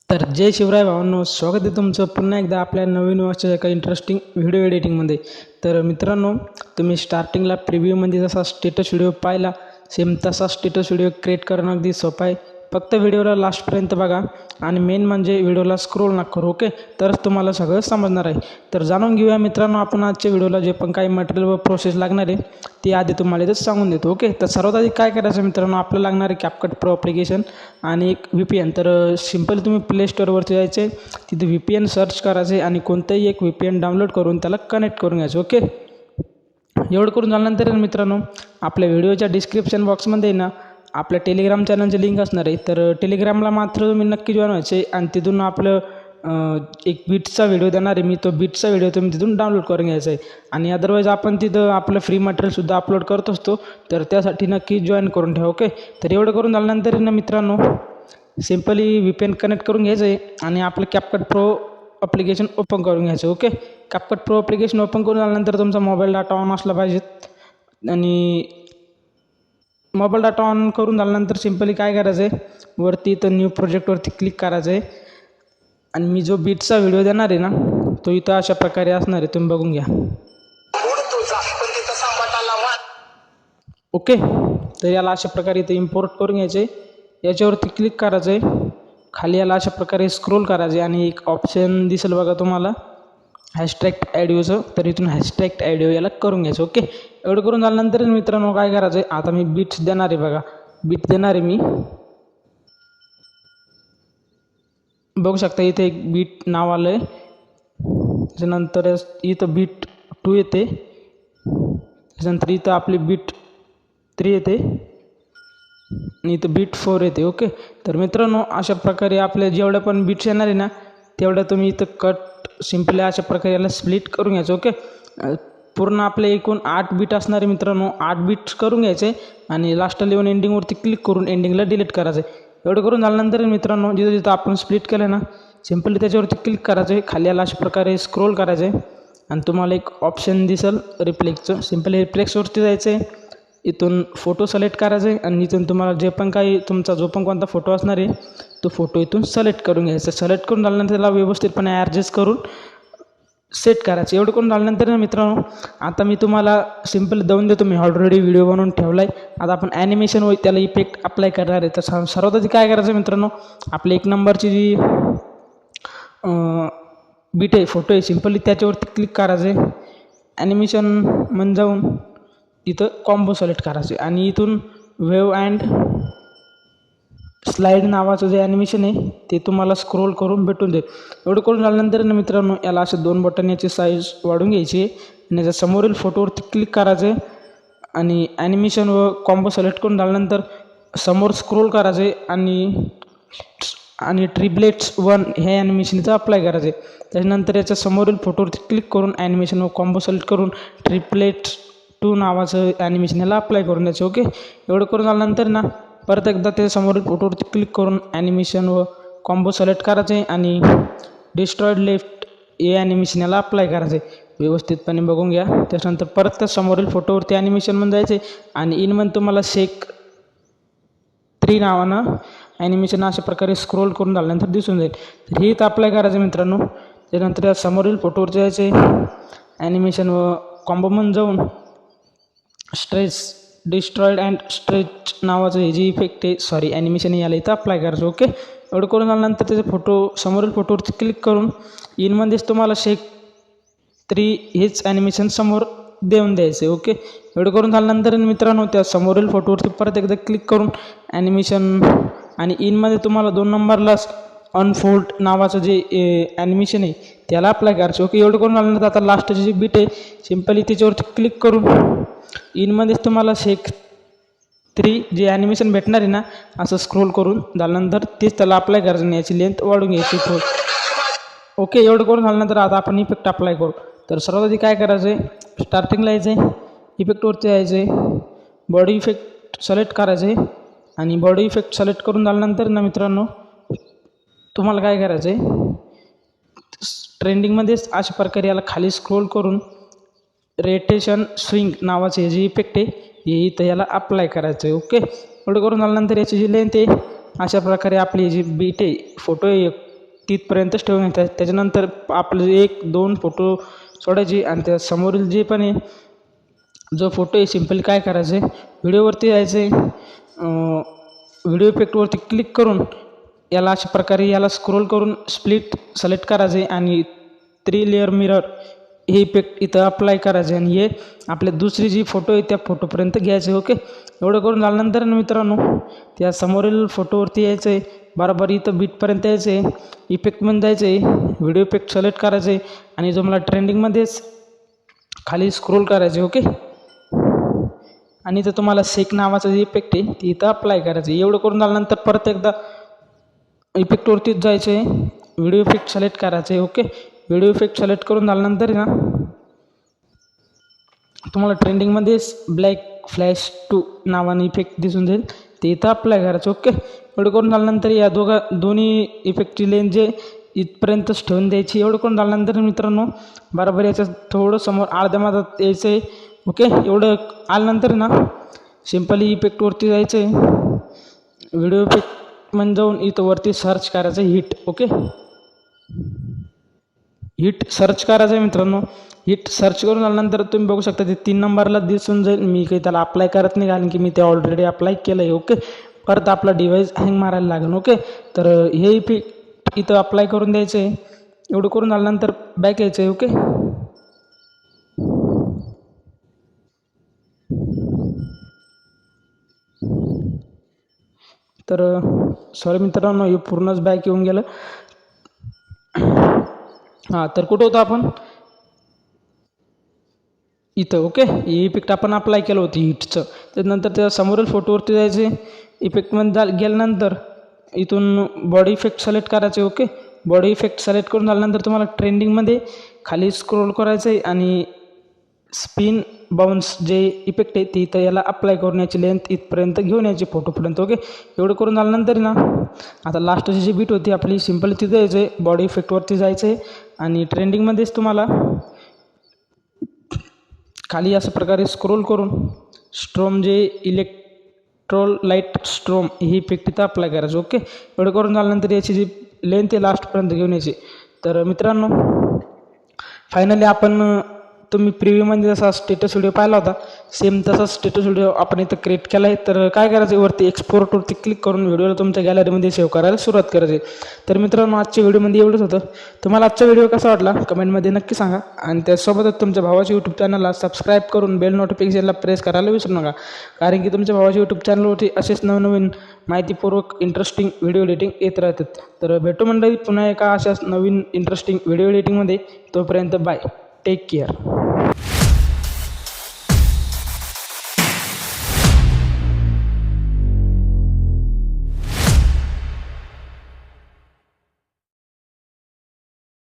तर जय शिवराय भावांनो, स्वागत आहे तुमचं पुन्हा एकदा आपल्या नवीन वर्षाच्या एका इंटरेस्टिंग व्हिडिओ एडिटिंगमध्ये. तर मित्रांनो, तुम्ही स्टार्टिंगला प्रिव्ह्यूमध्ये जसा स्टेटस व्हिडिओ पाहिला सेम तसा स्टेटस व्हिडिओ क्रिएट करणं अगदी सोपं आहे. फक्त व्हिडिओला लास्टपर्यंत बघा आणि मेन म्हणजे व्हिडिओला स्क्रोल नका करू, ओके? तरच तुम्हाला सगळं समजणार आहे. तर जाणून घेऊया मित्रांनो आपण आजच्या व्हिडिओला जे पण काही मटेरियल व प्रोसेस लागणार आहे ते आधी तुम्हाला इथं सांगून देतो, ओके? तर सर्वात आधी काय करायचं मित्रांनो, आपल्याला लागणार आहे CapCut Pro ॲप्लिकेशन आणि एक VPN. तर सिम्पली तुम्ही प्ले स्टोअरवरती जायचे, तिथे VPN सर्च करायचे आणि कोणतंही एक VPN डाउनलोड करून त्याला कनेक्ट करून घ्यायचं, ओके? एवढं करून झाल्यानंतर मित्रांनो, आपल्या व्हिडिओच्या डिस्क्रिप्शन बॉक्समध्ये ना आपल्या टेलिग्राम चॅनलची लिंक असणार आहे. तर टेलिग्रामला मात्र तुम्ही नक्की जॉईन व्हायचे आणि तिथून आपलं एक बीट्सचा व्हिडिओ देणार आहे मी, तो बीट्सचा व्हिडिओ तुम्ही तिथून डाउनलोड करून घ्यायचा आहे. आणि अदरवाईज आपण तिथं आपलं फ्री मटेरियलसुद्धा अपलोड करत असतो, तर त्यासाठी नक्की जॉईन करून ठेवा, ओके? तर एवढं करून झाल्यानंतर ना मित्रांनो, सिम्पली VPN कनेक्ट करून घ्यायचं आहे आणि आपलं CapCut Pro ॲप्लिकेशन ओपन करून घ्यायचं, okay? CapCut Pro application open करून झाल्यानंतर तुमचा मोबाईल डाटा ऑन असला पाहिजेत आणि मोबाईल डाटा ऑन करून झाल्यानंतर सिम्पली काय करायचं आहे, वरती तर न्यू प्रोजेक्टवरती क्लिक करायचं आहे आणि मी जो बीटचा व्हिडिओ देणार आहे ना तो इथं अशा प्रकारे असणार आहे, तुम्ही बघून घ्या, ओके? तर याला अशा प्रकारे इथं इम्पोर्ट करून घ्यायचे. याच्यावरती क्लिक करायचं आहे, खाली याला अशा प्रकारे स्क्रोल करायचे आणि एक ऑप्शन दिसेल बघा तुम्हाला हॅशटॅग ॲडिओचं, तर इथून हॅशटॅग ॲडिओ याला करून घ्यायचं, ओके? एवढं करून झाल्यानंतर मित्रांनो काय करायचं आहे, आता मी बीट्स देणार आहे बघा, बीट देणार आहे मी, बघू शकता इथे एक बीट नाव आलं आहे. त्याच्यानंतर इथं बीट 2 येते, त्याच्यानंतर इथं आपली बीट 3 येते आणि इथं बीट 4 येते, ओके? तर मित्रांनो अशा प्रकारे आपल्या जेवढ्या पण बीट्स येणार आहे ना तेवढ्या तुम्ही इथं कट सिम्पली अशा प्रकारे याला स्प्लिट करून घ्यायचं, ओके? पूर्ण आपले एकूण 8 बीट असणारे मित्रांनो, 8 बीट्स करून घ्यायचे आणि लास्टला येऊन एंडिंगवरती क्लिक करून एंडिंगला डिलीट करायचं आहे. एवढं करून झाल्यानंतर मित्रांनो जिथं जिथं आपण स्प्लिट केलं ना सिम्पली त्याच्यावरती क्लिक करायचं आहे, खाली याला अशा प्रकारे स्क्रोल करायचं आहे आणि तुम्हाला एक ऑप्शन दिसेल रिफ्लेक्सचं, सिम्पली रिफ्लेक्सवरती जायचं आहे, इथून फोटो सिलेक्ट करायचं आहे आणि इथून तुम्हाला जे पण काही तुमचा जो पण कोणता फोटो असणार आहे तो फोटो इथून सिलेक्ट करून घ्यायचा. सिलेक्ट करून झाल्यानंतर त्याला व्यवस्थितपणे ॲडजस्ट करून सेट करायचं. एवढं करून झाल्यानंतर मित्रांनो आता मी तुम्हाला सिम्पल देऊन देतो, मी ऑलरेडी व्हिडिओ बनवून ठेवला आहे. आता आपण ॲनिमेशन व त्याला इफेक्ट अप्लाय करणार आहे. तर सर्वात आधी काय करायचं मित्रांनो, आपल्या 1 नंबरची जी बीट आहे फोटो आहे सिम्पली त्याच्यावरती क्लिक करायचं आहे, ॲनिमेशन म्हणून जाऊन इथं कॉम्बो सिलेक्ट करायचे आणि इथून वेव्ह अँड स्लाईड नावाचं जे ॲनिमेशन आहे ते तुम्हाला स्क्रोल करून भेटून जाईल. एवढं करून झाल्यानंतर ना मित्रांनो याला असे 2 बटन याची साईज वाढून घ्यायची आणि याच्या समोरील फोटोवरती क्लिक करायचं आहे आणि ॲनिमेशन व कॉम्बो सिलेक्ट करून झाल्यानंतर समोर स्क्रोल करायचं आहे आणि ट्रिपलेट्स 1 हे ॲनिमेशन इथं अप्लाय करायचं आहे. त्याच्यानंतर याच्या समोरील फोटोवरती क्लिक करून ॲनिमेशन व कॉम्बो सिलेक्ट करून ट्रिपलेट्स 2 नावाचं ॲनिमेशन याला अप्लाय करून द्यायचं, ओके? एवढं करून झाल्यानंतर ना परत एकदा ते समोरील फोटोवरती क्लिक करून ॲनिमेशन व कॉम्बो सिलेक्ट करायचे आणि डिस्ट्रॉईड लेफ्ट हे ॲनिमेशन याला अप्लाय करायचे. व्यवस्थितपणे बघून घ्या. त्याच्यानंतर परत त्या समोरील फोटोवरती ॲनिमेशन म्हणून जायचे आणि इनमध्ये तुम्हाला शेक 3 नावानं ॲनिमेशन अशा प्रकारे स्क्रोल करून झाल्यानंतर दिसून जाईल. तर हे इथं अप्लाय करायचं मित्रांनो. त्यानंतर त्या समोरील फोटोवरती जायचे, ॲनिमेशन व कॉम्बो म्हणून जाऊन स्ट्रेच डिस्ट्रॉईड अँड स्ट्रेच नावाचं हे जे इफेक्ट आहे ॲनिमेशन याला इथं अप्लाय करायचं, ओके? एवढं करून झाल्यानंतर त्याचे फोटो समोरील फोटोवरती क्लिक करून इनमध्येच तुम्हाला शेक 3 हेच ॲनिमेशन समोर देऊन द्यायचं आहे, ओके? एवढं करून झाल्यानंतर मित्रांनो त्या समोरील फोटोवरती परत एकदा क्लिक करून ॲनिमेशन आणि इनमध्ये तुम्हाला 2 नंबरला अनफोल्ड नावाचं जे ॲनिमेशन आहे त्याला अप्लाय करायचं, ओके? एवढं करून झाल्यानंतर आता लास्टची जी बीट आहे सिम्पली त्याच्यावरती क्लिक करून इनमध्येच तुम्हाला शेक 3 जे ॲनिमेशन भेटणार आहे ना असं स्क्रोल करून झाल्यानंतर तेच त्याला अप्लाय करायचं आणि याची लेंथ वाढून घ्यायची थोडी, ओके? एवढं करून झाल्यानंतर आता आपण इफेक्ट अप्लाय करू. तर सर्वात आधी काय करायचं आहे, स्टार्टिंगला यायचं आहे, इफेक्टवरती यायचं आहे, बॉडी इफेक्ट सिलेक्ट करायचं आहे आणि बॉडी इफेक्ट सिलेक्ट करून झाल्यानंतर ना मित्रांनो तुम्हाला काय करायचं आहे, ट्रेंडिंगमध्येच अशा प्रकारे याला खाली स्क्रोल करून रोटेशन स्विंग नावाचे हे जे इफेक्ट आहे हे इथं याला अप्लाय करायचं आहे, ओके? एवढं करून झाल्यानंतर याची जी लेंथ आहे अशा प्रकारे आपली जी बीट आहे फोटो आहे तिथपर्यंतच ठेवून घ्यायचं आहे. त्याच्यानंतर आपले 1-2 फोटो सोडायचे आणि त्या समोरील जे पण आहे जो फोटो आहे सिम्पली काय करायचं आहे, व्हिडिओवरती जायचं आहे, व्हिडिओ इफेक्टवरती क्लिक करून याला अशा प्रकारे याला स्क्रोल करून स्प्लिट सिलेक्ट करायचं आहे आणि 3 लेअर मिरर हे इफेक्ट इथं अप्लाय करायचे आणि हे आपल्या दुसरी जी फोटो आहे त्या फोटोपर्यंत घ्यायचे. ओके, एवढं करून झाल्यानंतर मित्रांनो त्या समोरील फोटोवरती यायचं आहे, बरोबर इथं बीटपर्यंत यायचं आहे, इफेक्टमध्ये जायचं आहे, व्हिडिओ इफेक्ट सिलेक्ट करायचं आहे आणि जो मला ट्रेंडिंगमध्येच खाली स्क्रोल करायचे. ओके, आणि इथं तुम्हाला सेक नावाचं जे इफेक्ट आहे ते इथं अप्लाय करायचं आहे. एवढं करून झाल्यानंतर परत एकदा इफेक्टवरतीच जायचं आहे, व्हिडिओ इफेक्ट सिलेक्ट करायचं आहे. ओके, व्हिडिओ इफेक्ट सिलेक्ट करून झाल्यानंतर ना तुम्हाला ट्रेंडिंगमध्येच ब्लॅक फ्लॅश 2 नावाने इफेक्ट दिसून जाईल, ते इथं अप्लाय करायचं. ओके, एवढं करून झाल्यानंतर या दोन्ही इफेक्टची लेन्थ जे इथपर्यंतच ठेवून द्यायची. एवढं करून झाल्यानंतर मित्रांनो बरोबर याच्या थोडं समोर अर्ध्या मादात यायचं आहे. ओके, एवढं आल्यानंतर ना सिम्पली इफेक्टवरती जायचं आहे, व्हिडिओ इफेक्ट म्हणजे जाऊन इथं वरती सर्च करायचं हिट. ओके, हिट सर्च करायचं आहे मित्रांनो. हिट सर्च करून झाल्यानंतर तुम्ही बघू शकता ते 3 नंबरला दिसून जाईल. मी काही त्याला अप्लाय करत नाही कारण की मी ते ऑलरेडी अप्लाय केलं आहे. ओके, परत आपला डिव्हाइस हँग मारायला लागेल. ओके, तर हे इफेक्ट इथं अप्लाय करून द्यायचं आहे. एवढं करून झाल्यानंतर बॅक यायचं आहे. ओके, तर सॉरी मित्रांनो हे पूर्णच बॅक येऊन गेलं. हां, तर कुठं होतं आपण इथं. ओके, हे इफेक्ट आपण अप्लाय केलं होतं हिटचं. त्यानंतर त्या समोरील फोटोवरती जायचे, इफेक्टमध्ये गेल्यानंतर इथून बॉडी इफेक्ट सिलेक्ट करायचे. ओके, बॉडी इफेक्ट सिलेक्ट करून झाल्यानंतर तुम्हाला ट्रेंडिंगमध्ये खाली स्क्रोल करायचं आहे आणि स्पिन बाउन्स जे इफेक्ट आहे ते इथं याला अप्लाय करून याची लेंथ इथपर्यंत घेऊन यायची फोटोपर्यंत. ओके, एवढं करून झाल्यानंतर ना आता लास्टची जी बीट होती आपली सिम्पल तिथं यायचं आहे, बॉडी इफेक्टवरती जायचं आहे आणि ट्रेंडिंगमध्येच तुम्हाला खाली अशा प्रकारे स्क्रोल करून स्ट्रोम जे इलेक्ट्रोलाइट स्ट्रोम ही इफेक्ट इथं अप्लाय करायचं. ओके, एवढं करून झाल्यानंतर याची जी लेंथ आहे लास्टपर्यंत घेऊन यायची. तर मित्रांनो फायनली आपण तुम्ही प्रिव्ह्यूमध्ये जसा स्टेटस व्हिडिओ पाहिला होता सेम तसाच स्टेटस व्हिडिओ आपण इथं क्रिएट केला आहे. तर काय करायचं वरती एक्सपोर्टवरती क्लिक करून व्हिडिओला तुमच्या गॅलरीमध्ये सेव्ह करायला सुरुवात करायची. तर मित्रांनो आजच्या व्हिडिओमध्ये एवढंच होतं. तुम्हाला आजचा व्हिडिओ कसा वाटला कमेंटमध्ये नक्की सांगा आणि त्यासोबतच तुमच्या भावाच्या यूट्यूब चॅनलला सबस्क्राईब करून बेल नोटिफिकेशनला प्रेस करायला विसरू नका, कारण की तुमच्या भावाच्या यूट्यूब चॅनलवरती असेच नवनवीन माहितीपूर्वक इंटरेस्टिंग व्हिडिओ एडिटिंग येत राहतात. तर भेटू मंडळी पुन्हा एका अशाच नवीन इंटरेस्टिंग व्हिडिओ एडिटिंगमध्ये. तोपर्यंत बाय, टेक केअर.